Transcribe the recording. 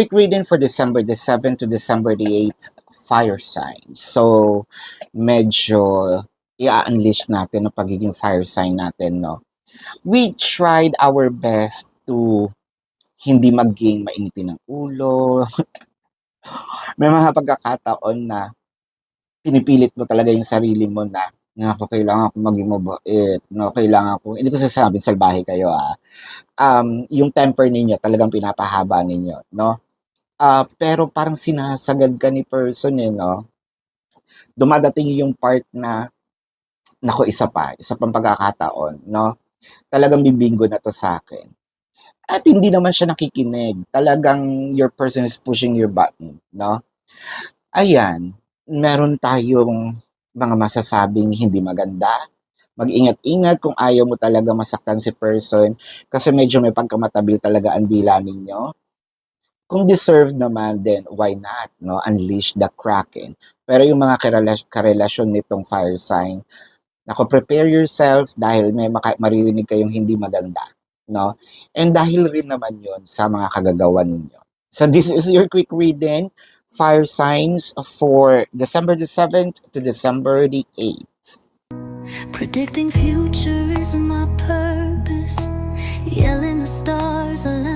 Quick reading for December the 7th to December the 8th, fire signs. So, medyo i-unleash natin ang pagiging fire sign natin, no? We tried our best to hindi maging mainitin ng ulo. May mga pagkakataon na pinipilit mo talaga yung sarili mo na ako kailangan ko maging mabait, no, kailangan ko, hindi ko sasabing salbahe kayo yung temper ninyo talagang pinapahaba ninyo, no? Pero parang sinasagad ka ni person no? Dumadating yung part na, naku, isa pang pagkakataon, no? Talagang bibinggo na to sa akin. At hindi naman siya nakikinig. Talagang your person is pushing your button, no? Ayan, meron tayong mga masasabing hindi maganda. Mag-ingat-ingat kung ayaw mo talaga masaktan si person kasi medyo may pagkamatabil talaga ang dila ninyo. Kung deserved naman, then why not, no? Unleash the Kraken. Pero yung mga karelasyon nitong fire sign, nako, prepare yourself dahil may maririnig kayong hindi maganda, no? And dahil rin naman yun sa mga kagagawa ninyo. So this is your quick reading, fire signs for December the 7th to December the 8th. Predicting future is my purpose. Yelling the stars alive.